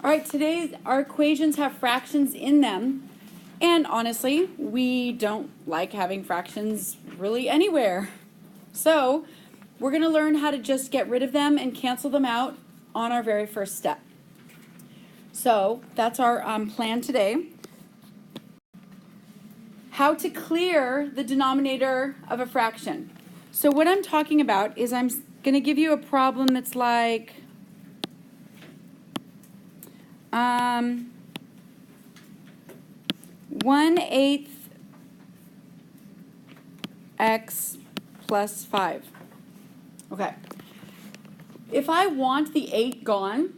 All right, today our equations have fractions in them, and honestly, we don't like having fractions really anywhere. So we're going to learn how to just get rid of them and cancel them out on our very first step. So that's our plan today. How to clear the denominator of a fraction. So what I'm talking about is I'm going to give you a problem that's like 1/8 x plus 5. Okay. If I want the 8 gone,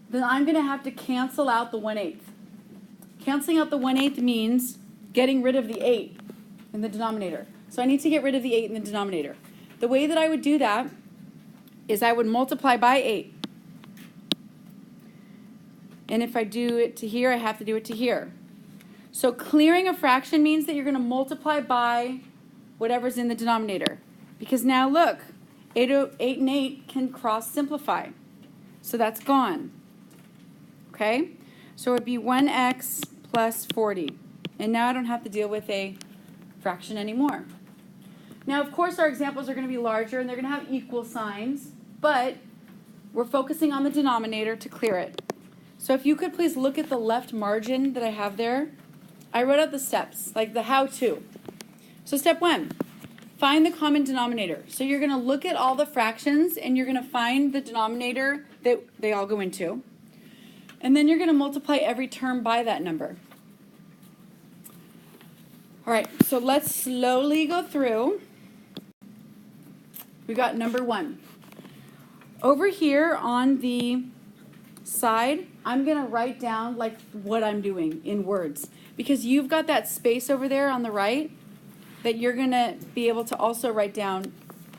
then I'm going to have to cancel out the 1/8. Canceling out the 1/8 means getting rid of the 8 in the denominator. So I need to get rid of the 8 in the denominator. The way that I would do that is I would multiply by 8. And if I do it to here, I have to do it to here. So clearing a fraction means that you're going to multiply by whatever's in the denominator. Because now look, 8 and 8 can cross simplify. So that's gone. Okay? So it would be 1x plus 40. And now I don't have to deal with a fraction anymore. Now, of course, our examples are going to be larger and they're going to have equal signs, but we're focusing on the denominator to clear it. So if you could please look at the left margin that I have there. I wrote out the steps, like the how-to. So step 1, find the common denominator. So you're going to look at all the fractions and you're going to find the denominator that they all go into. And then you're going to multiply every term by that number. All right, so let's slowly go through. We got number 1. Over here on the side, I'm going to write down like what I'm doing in words. Because you've got that space over there on the right that you're going to be able to also write down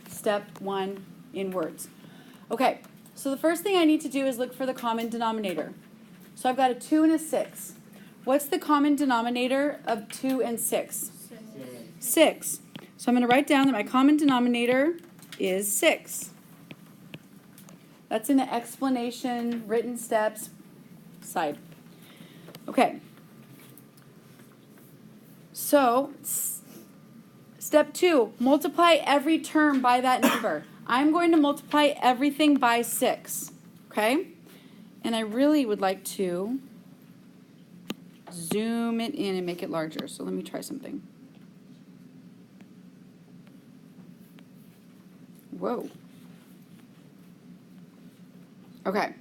step 1 in words. Okay, so the first thing I need to do is look for the common denominator. So I've got a 2 and a 6. What's the common denominator of 2 and 6? 6. So I'm going to write down that my common denominator is 6. That's in the explanation, written steps side. Okay. So step 2, multiply every term by that number. I'm going to multiply everything by 6. Okay? And I really would like to zoom it in and make it larger. So let me try something. Whoa. Okay.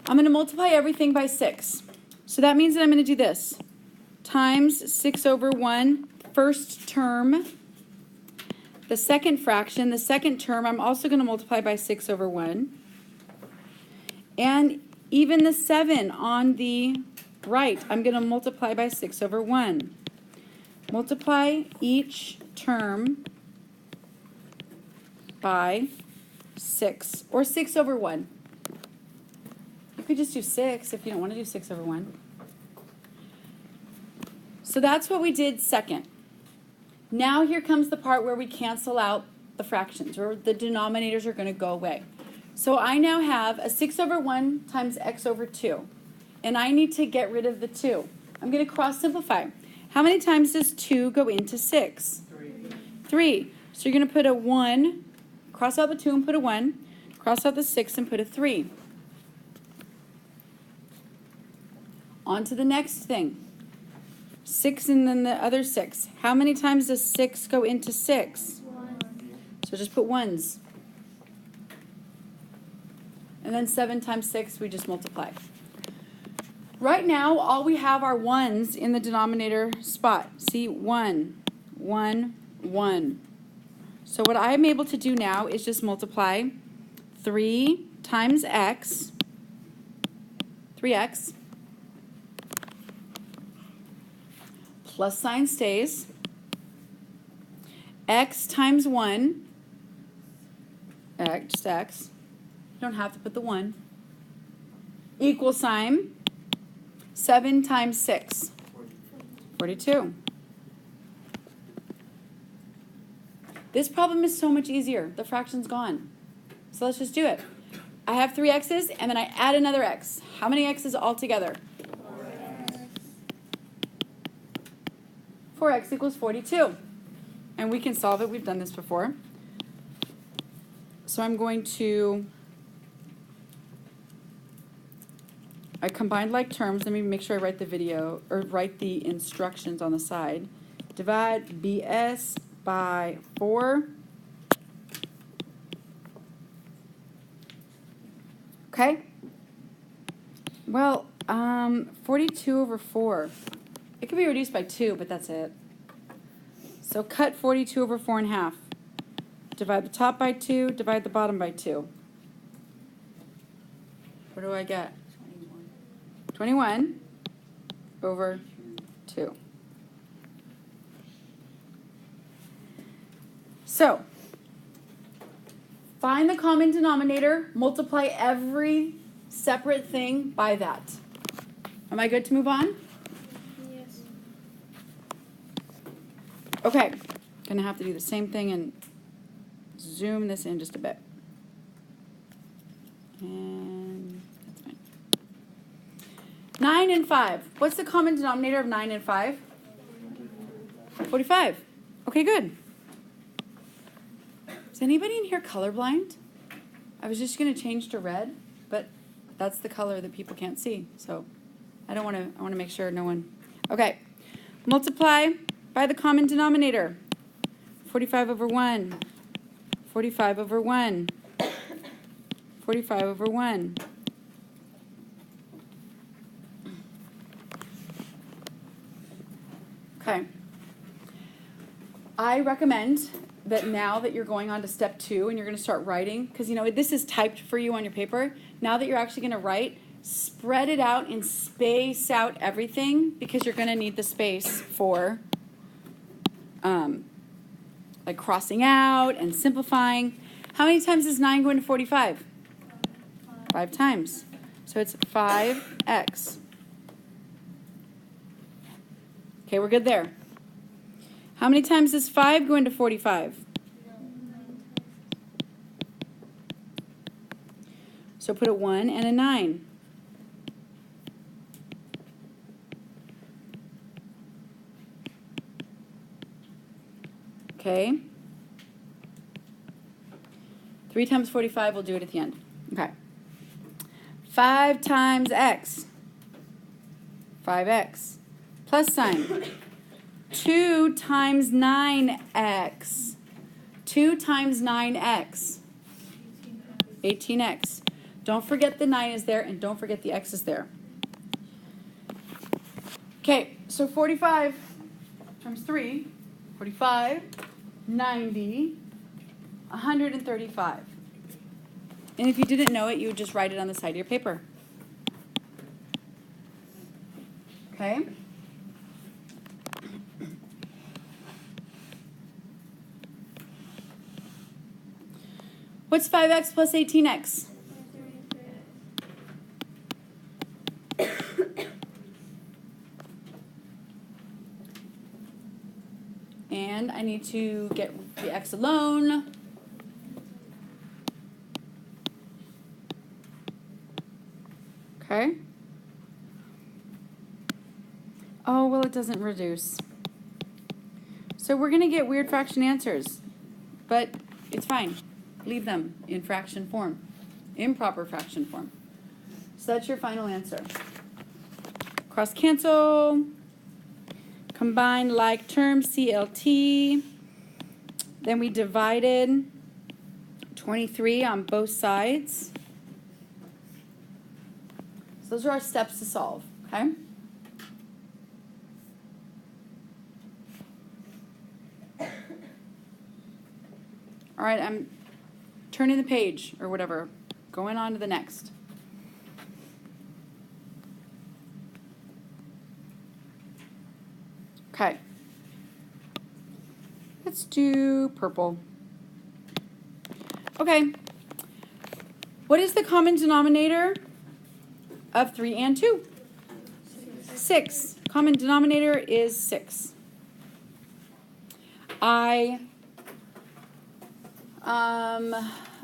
I'm going to multiply everything by 6. So that means that I'm going to do this. Times 6 over 1, first term. The second fraction, the second term, I'm also going to multiply by 6 over 1. And even the 7 on the right, I'm going to multiply by 6 over 1. Multiply each term by 6, or 6 over 1. You could just do 6 if you don't want to do 6 over 1. So that's what we did second. Now here comes the part where we cancel out the fractions, or the denominators are going to go away. So I now have a 6 over 1 times x over 2. And I need to get rid of the 2. I'm going to cross simplify. How many times does 2 go into 6? 3. So you're going to put a 1, cross out the 2 and put a 1, cross out the 6 and put a 3. On to the next thing. 6 and then the other 6. How many times does 6 go into 6? 1. So just put 1s. And then 7 times 6, we just multiply. Right now, all we have are 1s in the denominator spot. See, 1, 1, 1. So what I'm able to do now is just multiply 3 times x, 3x, plus sign stays, x times 1, just x, you don't have to put the 1, equal sign, 7 times 6, 42. This problem is so much easier. The fraction's gone. So let's just do it. I have 3 x's, and then I add another x. How many x's altogether? 4x equals 42. And we can solve it. We've done this before. So I'm going to, I combined like terms. Let me make sure I write the video, or write the instructions on the side. Divide BS by 4. Okay? Well, 42 over 4. It could be reduced by 2, but that's it. So cut 42 over 4 in half. Divide the top by 2, divide the bottom by 2. What do I get? 21 over 2. So, find the common denominator, multiply every separate thing by that. Am I good to move on? Yes. Okay, gonna have to do the same thing and zoom this in just a bit. And that's fine. 9 and 5. What's the common denominator of 9 and 5? 45. Okay, good. Is anybody in here colorblind? I was just going to change to red, but that's the color that people can't see. So I want to make sure no one. Okay. Multiply by the common denominator. 45 over 1. 45 over 1. 45 over 1. Okay. I recommend that now that you're going on to step 2 and you're going to start writing, because you know this is typed for you on your paper, now that you're actually going to write, spread it out and space out everything, because you're going to need the space for like crossing out and simplifying. How many times does 9 go into 45? 5 times. So it's 5x. Okay, we're good there. How many times does 5 go into 45? So put a 1 and a 9. Okay. 3 times 45, we'll do it at the end. Okay. 5 times x. 5x. Plus sign. 2 times 9x. 2 times 9x. 18x. Don't forget the 9 is there, and don't forget the x is there. Okay, so 45 times 3, 45, 90, 135. And if you didn't know it, you would just write it on the side of your paper. Okay? What's 5x plus 18x? And I need to get the x alone. Okay. Oh, well, it doesn't reduce. So we're going to get weird fraction answers, but it's fine. Leave them in fraction form, improper fraction form. So that's your final answer. Cross cancel. Combine like terms, CLT. Then we divided 23 on both sides. So those are our steps to solve, okay? All right, I'm turning the page or whatever, going on to the next. Okay. Let's do purple. Okay. What is the common denominator of 3 and 2? 6. Common denominator is 6.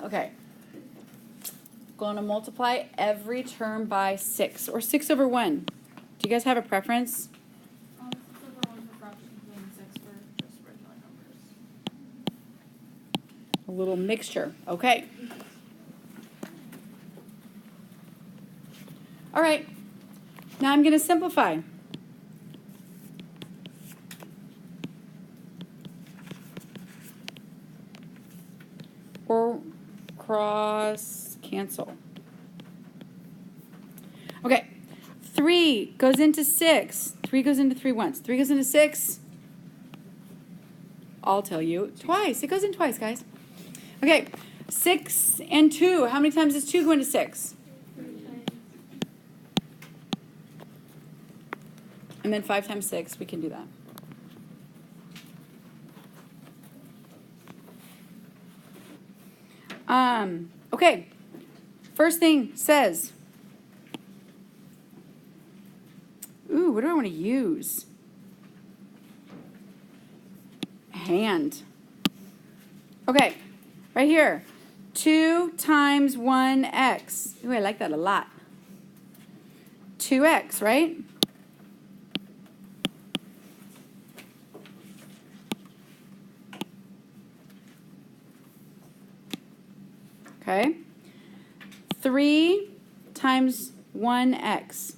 Okay. going to multiply every term by 6, or 6 over 1. Do you guys have a preference? 6 over 1 for fractions and 6 for just regular numbers. A little mixture. Okay. All right. Now I'm going to simplify. Or cross cancel. Okay. 3 goes into 6. 3 goes into 3 once. 3 goes into 6. I'll tell you. Twice. It goes in twice, guys. Okay. 6 and 2. How many times does 2 go into 6? 3 times. And then 5 times 6. We can do that. Okay. First thing says, ooh, what do I want to use? Hand. Okay, right here. 2 times 1x. Ooh, I like that a lot. 2x, right? Okay. 3 times 1x.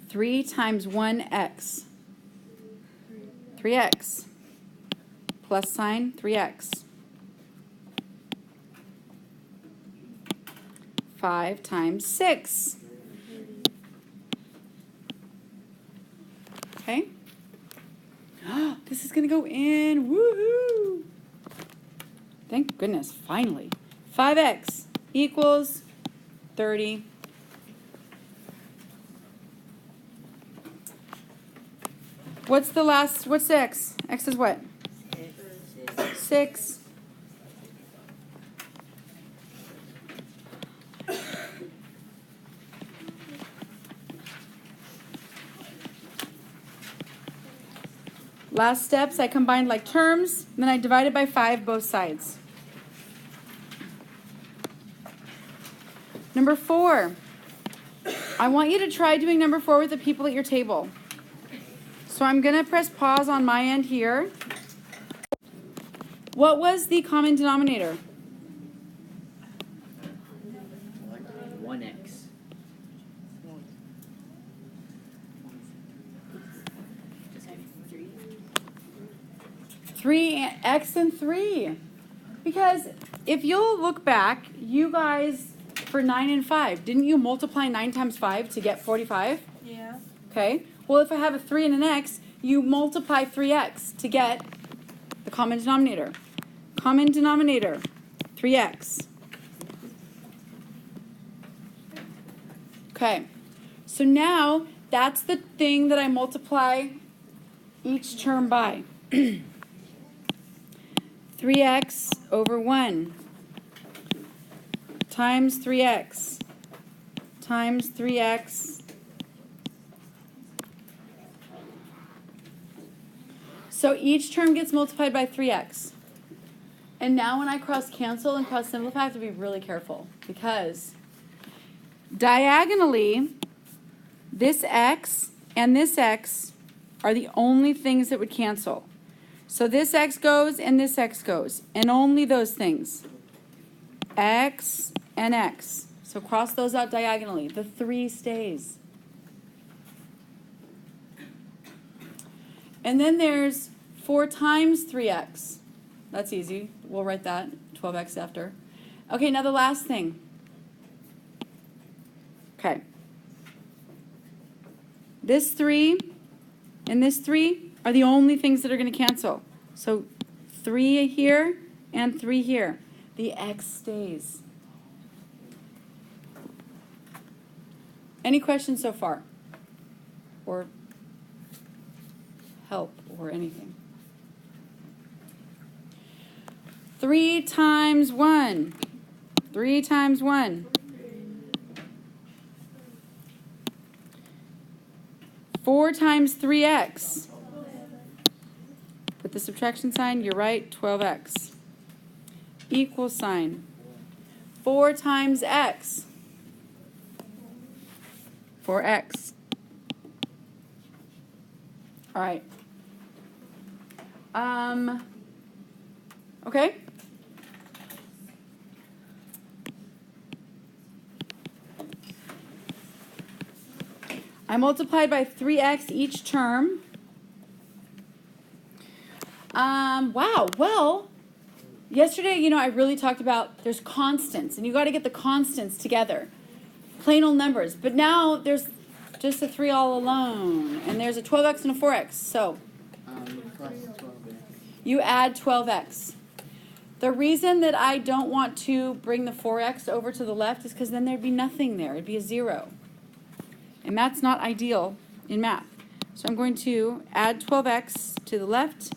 3 times 1x. 3x. Plus sign, 3x. 5 times 6. Okay. This is going to go in. Woohoo! Thank goodness, finally. 5x equals 30. What's the last, what's x? X is what? 6. Last steps, I combined like terms, and then I divided by 5 both sides. Number 4. I want you to try doing number 4 with the people at your table. So I'm going to press pause on my end here. What was the common denominator? 1x. 3x and 3. Because if you'll look back, you guys, for 9 and 5, didn't you multiply 9 times 5 to get 45? Yeah. Okay. Well, if I have a 3 and an x, you multiply 3x to get the common denominator. Common denominator, 3x. Okay. So now, that's the thing that I multiply each term by. 3x over 1 times 3x times 3x. So each term gets multiplied by 3x. And now when I cross cancel and cross simplify, I have to be really careful because diagonally, this x and this x are the only things that would cancel. So this x goes and this x goes, and only those things. X and x. So cross those out diagonally. The 3 stays. And then there's 4 times 3x. That's easy. We'll write that. 12x after. Okay, now the last thing. Okay. This 3 and this 3 are the only things that are going to cancel. So 3 here and 3 here. The x stays. Any questions so far? Or help or anything? 3 times 1. 3 times 1. 4 times 3x. Put the subtraction sign, you're right, 12x. Equal sign. 4 times x. 4x. All right. Okay. I multiplied by 3x each term. Wow, well, yesterday, I really talked about there's constants, and you got to get the constants together. Plain old numbers. But now there's just a 3 all alone, and there's a 12x and a 4x. So Plus 12x. you add 12x. The reason that I don't want to bring the 4x over to the left is because then there'd be nothing there. It'd be a 0. And that's not ideal in math. So I'm going to add 12x to the left,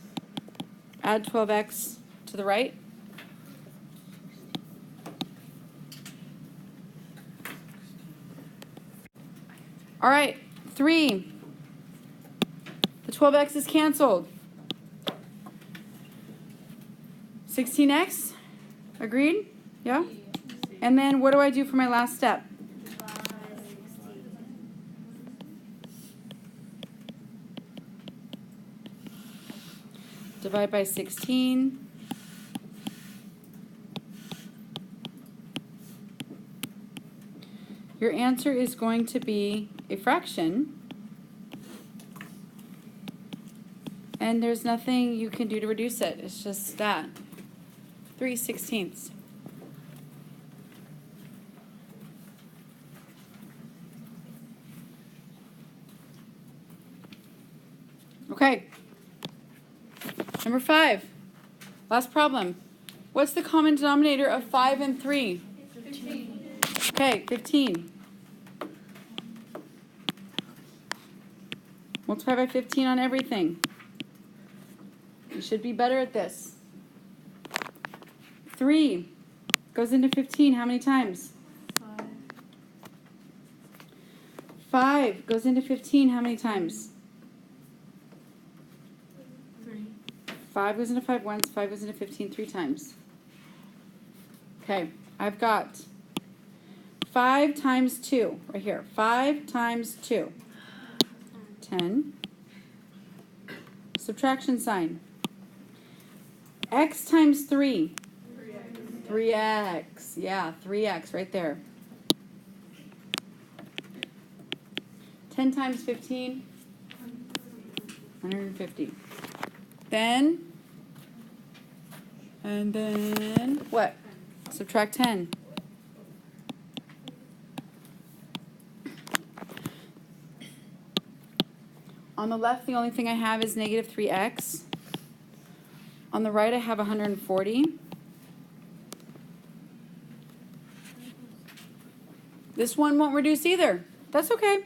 add 12x to the right. All right, 3. The 12x is canceled. 16x, agreed? Yeah? And then what do I do for my last step? Divide by 16. Your answer is going to be a fraction. And there's nothing you can do to reduce it. It's just that. 3/16. Okay. Number 5. Last problem. What's the common denominator of 5 and 3? 15. Okay, 15. Multiply by 15 on everything. You should be better at this. 3 goes into 15 how many times? 5. 5 goes into 15 how many times? 3. 5 goes into 5 once, 5 goes into 15 3 times. Okay, I've got 5 times 2 right here. 5 times 2. 10. Subtraction sign. X times 3. 3x. Yeah, 3x right there. 10 times 15. 150. Then, and then, what? Subtract 10. On the left, the only thing I have is negative 3x. On the right, I have 140. This one won't reduce either. That's okay.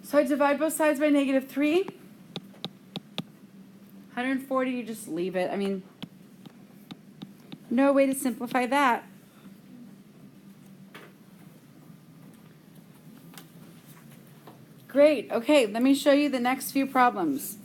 So I divide both sides by negative 3. 140, you just leave it. I mean, no way to simplify that. Great. Okay, let me show you the next few problems.